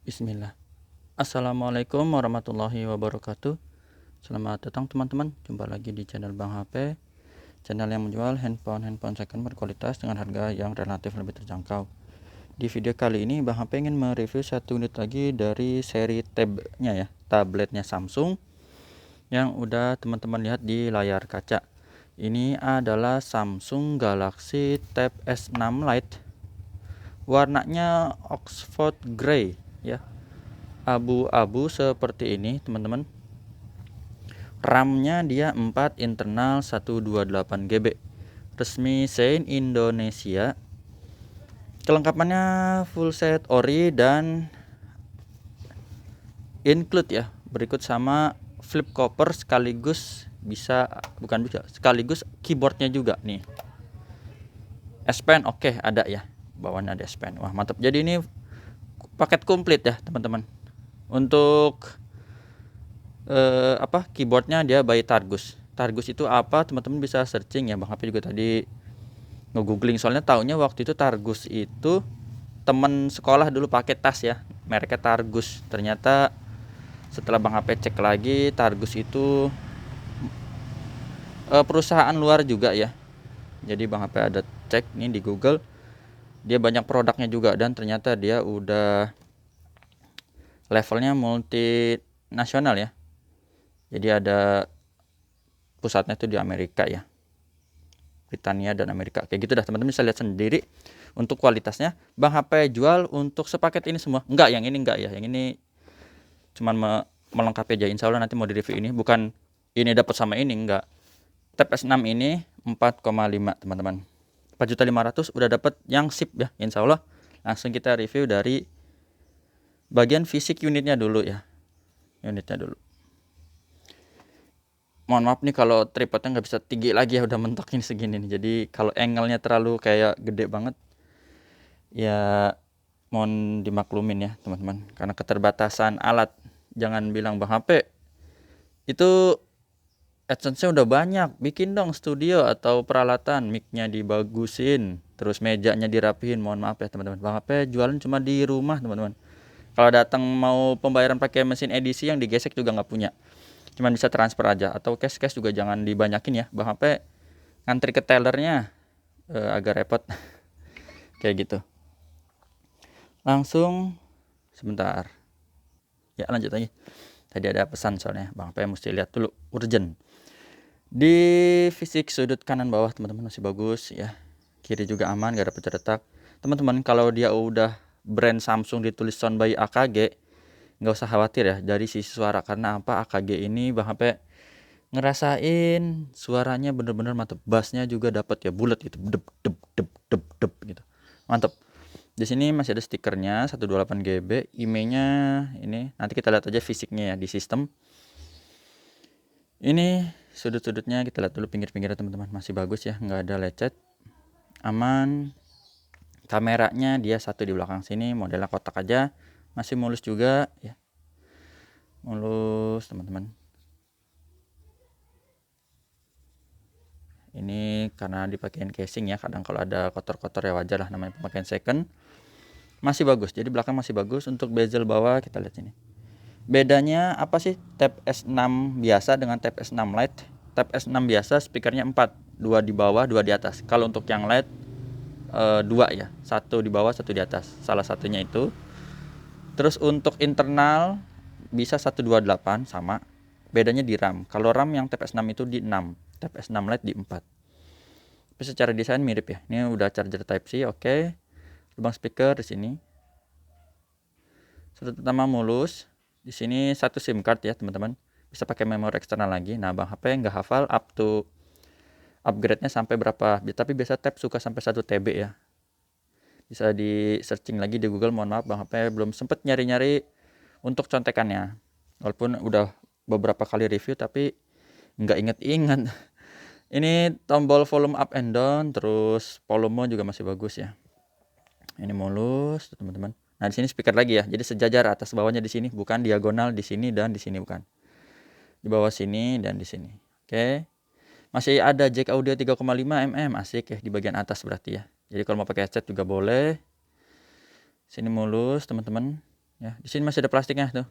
Bismillah. Assalamualaikum warahmatullahi wabarakatuh. Selamat datang teman-teman. Jumpa lagi di channel Bang HP, channel yang menjual handphone second berkualitas dengan harga yang relatif lebih terjangkau. Di video kali ini Bang HP ingin mereview satu unit lagi dari seri tabnya ya, tabletnya Samsung yang udah teman-teman lihat di layar kaca. Ini adalah Samsung Galaxy Tab S6 Lite. Warnanya Oxford Grey ya, abu-abu seperti ini teman-teman. RAM-nya dia 4 internal 128 GB. Resmi Sein Indonesia. Kelengkapannya full set ori dan include ya. Berikut sama flip cover sekaligus sekaligus keyboardnya juga nih. S Pen oke, ada ya. Bawahnya ada S Pen. Wah, mantap. Jadi ini paket komplit ya, teman-teman. Untuk keyboardnya dia by Targus. Targus itu apa? Teman-teman bisa searching ya. Bang HP juga tadi nge-googling, soalnya taunya waktu itu Targus itu temen sekolah dulu pakai tas ya, mereknya Targus. Ternyata setelah Bang HP cek lagi, Targus itu perusahaan luar juga ya. Jadi Bang HP ada cek nih di Google, dia banyak produknya juga dan ternyata dia udah levelnya multinasional ya. Jadi ada pusatnya itu di Amerika ya, Britania dan Amerika, kayak gitu dah. Teman-teman bisa lihat sendiri untuk kualitasnya. Bang HP jual untuk sepaket ini semua enggak, yang ini enggak ya, yang ini cuman melengkapi aja. Insya Allah nanti mau di review ini, bukan ini dapat sama ini, enggak. Tab S6 ini 4,5 teman-teman, 4.500.000 udah dapat yang sip ya. Insya Allah langsung kita review dari bagian fisik unitnya dulu ya. Mohon maaf nih kalau tripodnya nggak bisa tinggi lagi ya, udah mentok ini segini nih. Jadi kalau angle-nya terlalu kayak gede banget ya, mohon dimaklumin ya teman-teman, karena keterbatasan alat. Jangan bilang Bang HP itu AdSense-nya udah banyak, bikin dong studio atau peralatan, mic-nya dibagusin, terus mejanya dirapihin. Mohon maaf ya teman-teman, Bang HP jualan cuma di rumah teman-teman. Kalau datang mau pembayaran pakai mesin edisi yang digesek juga nggak punya, cuman bisa transfer aja, atau cash juga jangan dibanyakin ya. Bang HP ngantri ke tellernya agak repot kayak gitu. Langsung sebentar ya, lanjut lagi. Tadi ada pesan soalnya Bang HP mesti lihat dulu, urgent. Di fisik sudut kanan bawah teman-teman masih bagus ya, kiri juga aman, gak ada pecah retak. Teman-teman kalau dia udah brand Samsung ditulis sound by AKG, nggak usah khawatir ya dari sisi suara. Karena apa? AKG ini Bang HP ngerasain suaranya bener-bener mantep. Bassnya juga dapat ya, bulat gitu, dep dep dep dep dep gitu, mantep. Di sini masih ada stikernya 128 GB. IMEI-nya ini nanti kita lihat aja fisiknya ya di sistem. Ini sudut-sudutnya kita lihat dulu, pinggir-pinggirnya teman-teman masih bagus ya, nggak ada lecet, aman. Kameranya dia satu di belakang sini, modelnya kotak aja, masih mulus juga ya, mulus teman-teman. Ini karena dipakein casing ya, kadang kalau ada kotor-kotor ya wajar lah, namanya pemakaian second. Masih bagus, jadi belakang masih bagus. Untuk bezel bawah kita lihat sini. Bedanya apa sih Tab S6 biasa dengan Tab S6 Lite? Tab S6 biasa speakernya 4, 2 di bawah 2 di atas. Kalau untuk yang Lite 2 ya, 1 di bawah 1 di atas, salah satunya itu. Terus untuk internal bisa 128 sama, bedanya di RAM. Kalau RAM yang Tab S6 itu di 6, Tab S6 Lite di 4. Tapi secara desain mirip ya. Ini udah charger Type C, oke. Lubang speaker di sini. Sudut utama mulus. Di sini satu SIM card ya teman-teman, bisa pakai memori eksternal lagi. Nah Bang HP nggak hafal up to upgrade-nya sampai berapa, tapi biasa tab suka sampai 1 TB ya. Bisa di searching lagi di Google. Mohon maaf Bang HP belum sempet nyari-nyari untuk contekannya, walaupun udah beberapa kali review tapi nggak inget-inget. Ini tombol volume up and down, terus volume juga masih bagus ya. Ini mulus teman-teman. Nah di sini speaker lagi ya, jadi sejajar atas bawahnya di sini, bukan diagonal di sini dan di sini, bukan. Di bawah sini dan di sini. Oke. Masih ada jack audio 3,5 mm, asik ya di bagian atas berarti ya. Jadi kalau mau pakai headset juga boleh. Sini mulus teman-teman. Ya, di sini masih ada plastiknya tuh.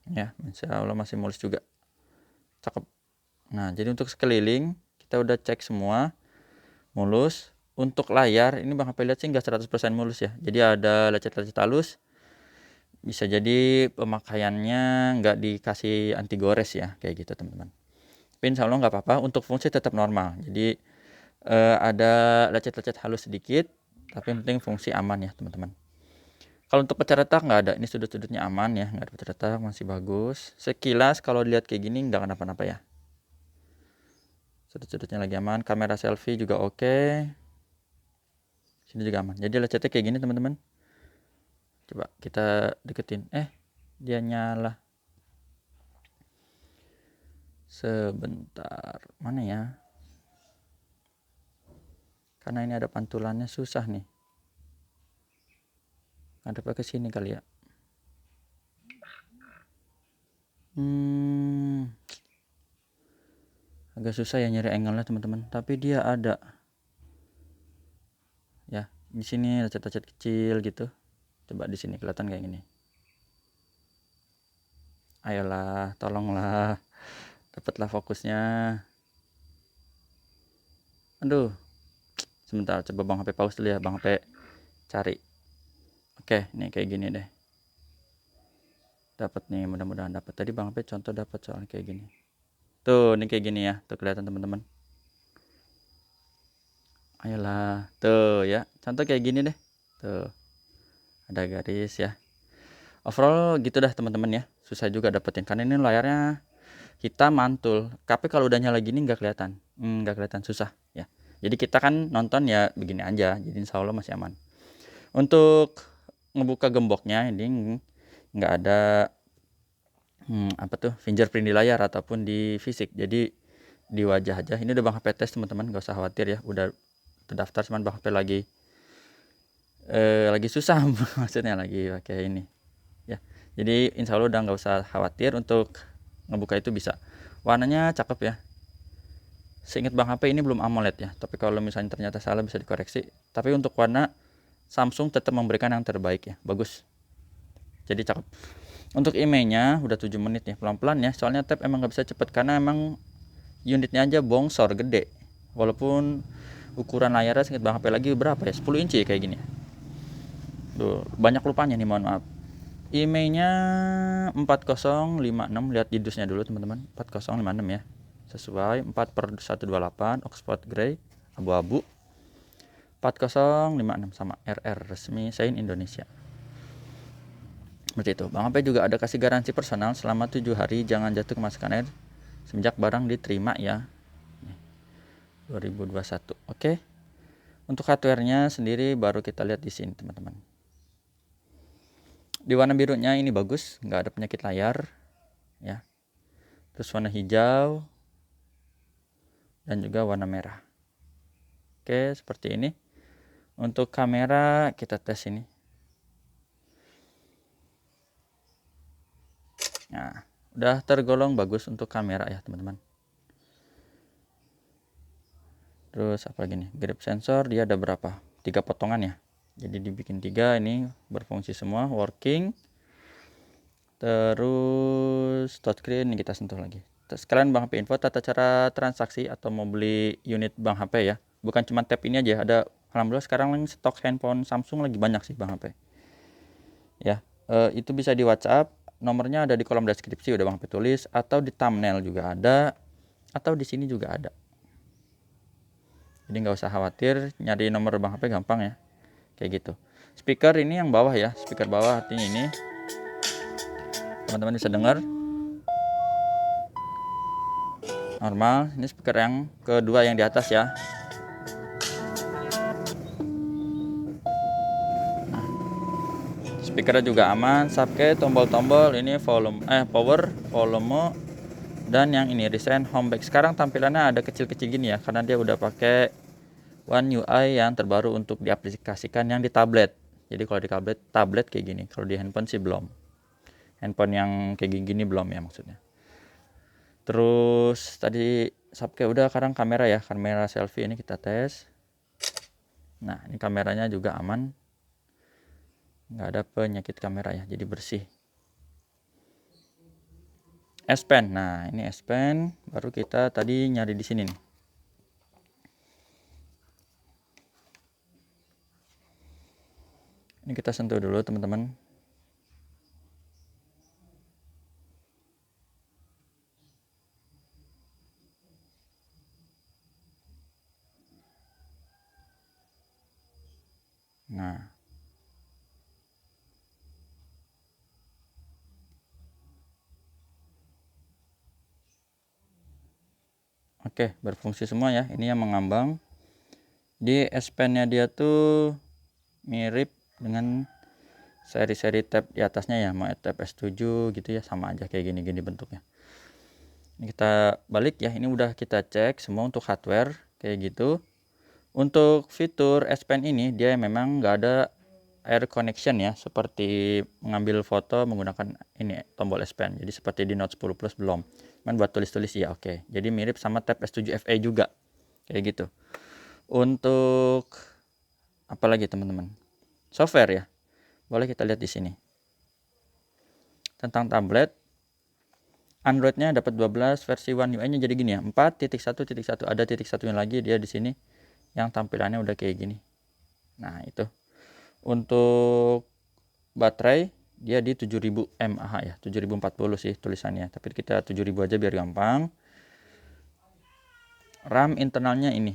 Ya, insya Allah masih mulus juga. Cakep. Nah, jadi untuk sekeliling kita udah cek semua mulus. Untuk layar ini Bang HP lihat sih nggak 100% mulus ya. Jadi ada lecet-lecet halus. Bisa jadi pemakaiannya nggak dikasih anti gores ya, kayak gitu teman-teman. Tapi insya Allah nggak apa-apa. Untuk fungsi tetap normal. Jadi ada lecet-lecet halus sedikit, tapi yang penting fungsi aman ya teman-teman. Kalau untuk pecah retak nggak ada, ini sudut-sudutnya aman ya, nggak ada pecah retak, masih bagus. Sekilas kalau dilihat kayak gini nggak kenapa-napa ya. Sudut-sudutnya lagi aman, kamera selfie juga oke. Sini juga aman. Jadi lecetnya kayak gini teman-teman. Coba kita deketin. Dia nyala. Sebentar, mana ya? Karena ini ada pantulannya susah nih. Ngadep ke sini kali ya. Agak susah ya nyari angle-nya teman-teman. Tapi dia ada. Ya, di sini lecet-lecet kecil gitu. Coba di sini kelihatan kayak gini. Ayolah, tolonglah. Dapatlah fokusnya. Aduh. Sebentar, coba Bang HP pause dulu ya, Bang HP cari. Oke, nih kayak gini deh. Dapat nih, mudah-mudahan dapat. Tadi Bang HP contoh dapat soalnya kayak gini. Tuh, ini kayak gini ya. Tuh kelihatan teman-teman. Ayolah, tuh ya. Contoh kayak gini deh. Tuh. Ada garis ya. Overall gitu dah teman-teman ya. Susah juga dapetin karena ini layarnya hitam mantul. Tapi kalau udah nyala gini nggak kelihatan. Nggak kelihatan, susah ya. Jadi kita kan nonton ya begini aja. Jadi insya Allah masih aman. Untuk ngebuka gemboknya ini nggak ada apa tuh fingerprint di layar ataupun di fisik. Jadi di wajah aja. Ini udah Bang HP tes teman-teman, nggak usah khawatir ya. Udah terdaftar, cuman Bang HP lagi susah maksudnya lagi pakai ini ya. Jadi insya Allah udah nggak usah khawatir untuk ngebuka itu bisa. Warnanya cakep ya. Seingat Bang HP ini belum AMOLED ya, tapi kalau misalnya ternyata salah bisa dikoreksi. Tapi untuk warna Samsung tetap memberikan yang terbaik ya, bagus. Jadi cakep. Untuk IMEI-nya udah 7 menit ya, pelan-pelan ya. Soalnya tab emang nggak bisa cepet karena emang unitnya aja bongsor gede. Walaupun ukuran layarnya seingat Bang HP lagi berapa ya? 10 inci ya, kayak gini ya. Tuh, banyak lupanya nih, mohon maaf. IMEI-nya 4056, lihat didusnya dulu teman-teman. 4056 ya. Sesuai 4/128 Oxford Grey abu-abu. 4056 sama RR resmi Sein Indonesia. Seperti itu. Bang HP juga ada kasih garansi personal selama 7 hari, jangan jatuh kemasukan air semenjak barang diterima ya. 2021. Oke. Untuk hardware-nya sendiri baru kita lihat di sini teman-teman. Di warna birunya ini bagus, nggak ada penyakit layar ya. Terus warna hijau dan juga warna merah. Oke, seperti ini. Untuk kamera kita tes ini. Nah, udah tergolong bagus untuk kamera ya teman-teman. Terus apa lagi nih? Grip sensor dia ada berapa? 3 potongan ya. Jadi dibikin 3, ini berfungsi semua, working. Terus touchscreen ini kita sentuh lagi. Terus sekalian Bang HP info tata cara transaksi atau mau beli unit Bang HP ya. Bukan cuma tab ini aja, ada alhamdulillah sekarang stok handphone Samsung lagi banyak sih Bang HP. Ya, itu bisa di WhatsApp. Nomornya ada di kolom deskripsi udah Bang HP tulis, atau di thumbnail juga ada, atau di sini juga ada. Jadi nggak usah khawatir, nyari nomor Bang HP gampang ya, kayak gitu. Speaker ini yang bawah ya, speaker bawah artinya ini teman-teman bisa dengar normal. Ini speaker yang kedua yang di atas ya. Nah, speakernya juga aman. Subke, tombol-tombol ini volume, power, volume, dan yang ini recent home back. Sekarang tampilannya ada kecil-kecil gini ya, karena dia udah pakai One UI yang terbaru untuk diaplikasikan yang di tablet. Jadi kalau di tablet kayak gini, kalau di handphone sih belum. Handphone yang kayak gini belum ya maksudnya. Terus tadi subke udah, sekarang kamera ya, kamera selfie ini kita tes. Nah, ini kameranya juga aman. nggak ada penyakit kamera ya, jadi bersih. S Pen, nah ini S Pen, baru kita tadi nyari di sini nih. Ini kita sentuh dulu teman-teman. Nah, oke, berfungsi semua ya. Ini yang mengambang. Di S Pen-nya dia tuh mirip dengan seri-seri tab di atasnya ya, mau tab S7 gitu ya, sama aja kayak gini-gini bentuknya. Ini kita balik ya, ini udah kita cek semua untuk hardware kayak gitu. Untuk fitur S Pen ini dia memang nggak ada air connection ya, seperti mengambil foto menggunakan ini tombol S Pen. Jadi seperti di Note 10 Plus belum. Cuman buat tulis-tulis ya oke. Jadi mirip sama tab S7 FE juga. Kayak gitu. Untuk apa lagi teman-teman? Software ya. Boleh kita lihat di sini. Tentang tablet, Android-nya dapat 12, versi One UI-nya jadi gini ya, 4.1.1, ada titik satunya lagi dia di sini yang tampilannya udah kayak gini. Nah, itu. Untuk baterai dia di 7000 mAh ya, 7040 sih tulisannya, tapi kita 7000 aja biar gampang. RAM internalnya ini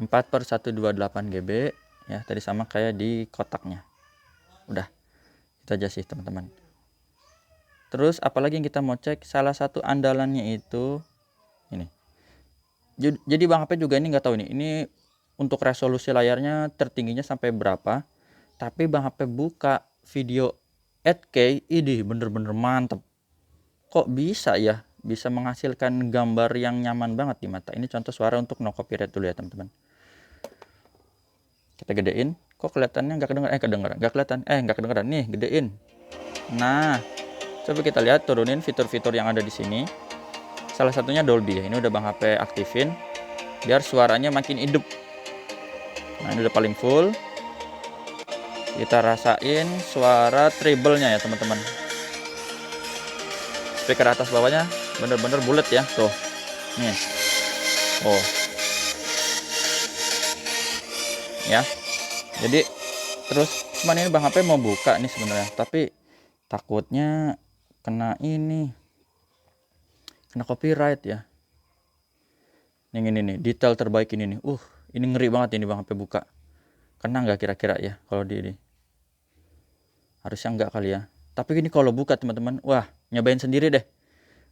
4/128 GB ya, tadi sama kayak di kotaknya. Udah, itu aja sih teman-teman. Terus apalagi yang kita mau cek, salah satu andalannya itu ini. Jadi Bang HP juga ini nggak tahu nih, ini untuk resolusi layarnya tertingginya sampai berapa. Tapi Bang HP buka video 8K, ini bener-bener mantep. Kok bisa ya? Bisa menghasilkan gambar yang nyaman banget di mata. Ini contoh suara untuk no copyright dulu ya teman-teman. Kita gedein, kok kelihatannya nggak kedengeran, nggak kedengeran nih, gedein. Nah, coba kita lihat turunin fitur-fitur yang ada di sini. Salah satunya Dolby ya. Ini udah Bang HP aktifin biar suaranya makin hidup. Nah, ini udah paling full. Kita rasain suara treble-nya ya teman-teman. Speaker atas bawahnya bener-bener bulat ya tuh. Nih. Oh. Ya. Jadi terus cuman ini Bang HP mau buka nih sebenarnya, tapi takutnya kena copyright ya. Yang ini nih, detail terbaik ini nih. Ini ngeri banget ini Bang HP buka. Kena nggak kira-kira ya kalau di ini? Harusnya nggak kali ya. Tapi ini kalau buka teman-teman, wah, nyobain sendiri deh.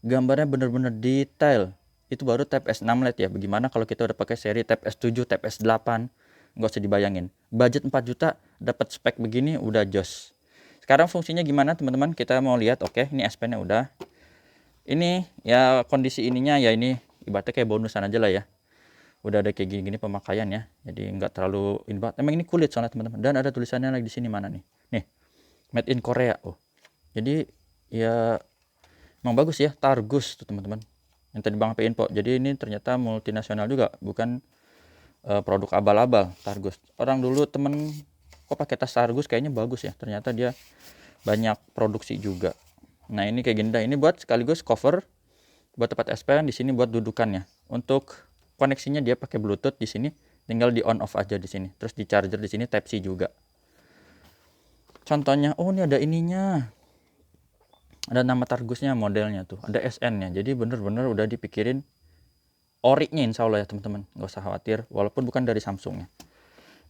Gambarnya bener-bener detail. Itu baru tab S6 LED ya. Bagaimana kalau kita udah pakai seri tab S7, tab S8? Nggak usah dibayangin. Budget 4 juta dapat spek begini udah jos. Sekarang fungsinya gimana teman-teman? Kita mau lihat. Oke, ini S Pen-nya udah. Ini ya kondisi ininya ya, ini ibaratnya kayak bonusan aja lah ya. Udah ada kayak gini-gini pemakaian ya. Jadi nggak terlalu ini banget. Emang ini kulit soalnya teman-teman. Dan ada tulisannya lagi di sini, mana nih? Nih, made in Korea. Jadi ya emang bagus ya, Targus tuh teman-teman. Yang tadi Bang HP info. Jadi ini ternyata multinasional juga, bukan produk abal-abal. Targus. Orang dulu temen kok pakai tas Targus kayaknya bagus ya. Ternyata dia banyak produksi juga. Nah, ini kayak gini dah. Ini buat sekaligus cover buat tempat S Pen, di sini buat dudukannya. Untuk koneksinya dia pakai Bluetooth di sini, tinggal di on off aja di sini. Terus di charger di sini Type C juga. Contohnya, ini ada ininya. Ada nama Targusnya, modelnya tuh, ada SN-nya. Jadi bener-bener udah dipikirin ori-nya insya Allah ya teman-teman. Nggak usah khawatir, walaupun bukan dari Samsung ya.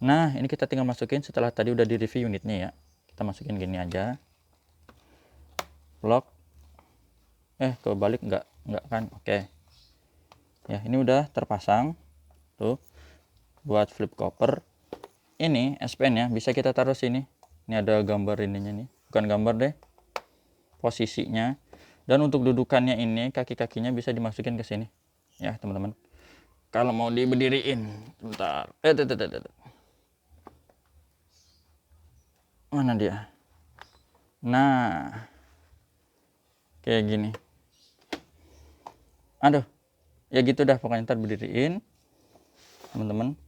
Nah, ini kita tinggal masukin setelah tadi udah di review unitnya ya. Kita masukin gini aja. Lock. Kebalik nggak kan? Oke. Ya, ini udah terpasang. Tuh. Buat flip cover. Ini S Pen ya, bisa kita taruh sini. Ini ada gambar ininya nih. Bukan gambar deh. Posisinya. Dan untuk dudukannya ini, kaki-kakinya bisa dimasukin ke sini. Ya, teman-teman. Kalau mau diberdiriin, bentar. Mana dia? Nah, kayak gini. Aduh, ya gitu dah pokoknya, ntar berdiriin, teman-teman.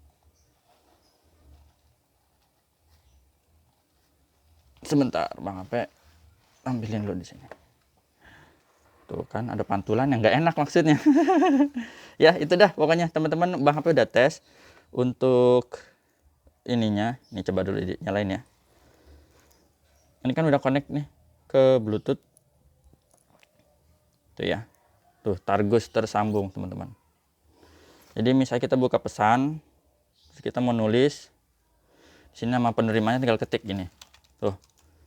Sebentar Bang HP tampilin dulu di sini. Tuh kan ada pantulan yang nggak enak maksudnya. Ya itu dah pokoknya teman-teman, Bang HP udah tes untuk ininya. Ini coba dulu nyalain ya. Ini kan udah connect nih ke Bluetooth. Tuh ya. Tuh Targus tersambung teman-teman. Jadi misalnya kita buka pesan, kita mau nulis, di sini nama penerimanya tinggal ketik gini. Tuh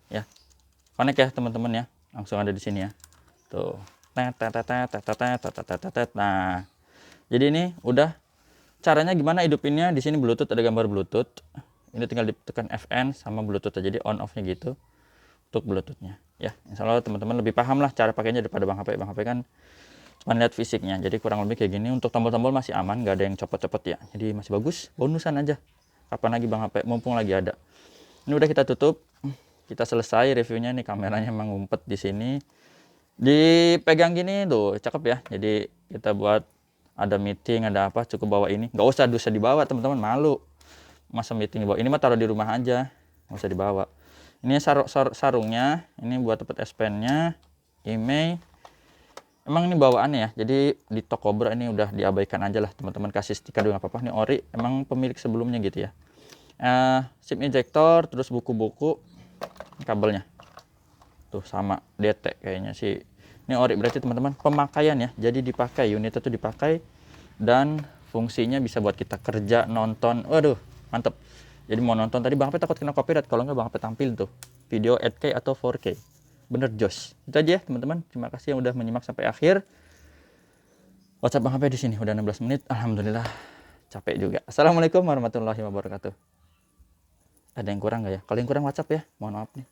ya. Connect ya teman-teman ya. Langsung ada di sini ya. Tuh. Nah, jadi ini udah caranya gimana hidupinnya. Di sini Bluetooth, ada gambar Bluetooth. Ini tinggal ditekan FN sama Bluetooth aja, jadi on off-nya gitu untuk Bluetooth-nya. Ya, insya Allah teman-teman lebih paham lah cara pakainya daripada Bang HP. Bang HP kan cuma lihat fisiknya, jadi kurang lebih kayak gini. Untuk tombol-tombol masih aman, nggak ada yang copot-copot ya. Jadi masih bagus, bonusan aja. Kapan lagi Bang HP, mumpung lagi ada. Ini udah kita tutup, kita selesai reviewnya nih. Kameranya emang ngumpet di sini. Dipegang gini tuh, cakep ya. Jadi kita buat ada meeting, ada apa, cukup bawa ini. Nggak usah dibawa teman-teman, malu. Masa meeting bawa ini mah taruh di rumah aja, nggak usah dibawa. Ini sarungnya, ini buat dapat S Pen-nya, email. Emang ini bawaannya ya, jadi di Tokobra ini udah diabaikan aja lah teman-teman, kasih stiker juga nggak apa-apa. Ini ori, emang pemilik sebelumnya gitu ya. SIM ejector, terus buku-buku, kabelnya. Tuh sama DT kayaknya sih. Ini ori berarti teman-teman, pemakaian ya. Jadi dipakai, unitnya tuh dipakai dan fungsinya bisa buat kita kerja, nonton. Waduh, mantep. Jadi mau nonton tadi Bang HP takut kena copyright, kalau nggak Bang HP tampil tuh video 8K atau 4K. Bener jos. Itu aja ya teman-teman. Terima kasih yang udah menyimak sampai akhir. WhatsApp Bang HP di sini udah 16 menit. Alhamdulillah. Capek juga. Assalamualaikum warahmatullahi wabarakatuh. Ada yang kurang nggak ya? Kalau yang kurang WhatsApp ya. Mohon maaf nih.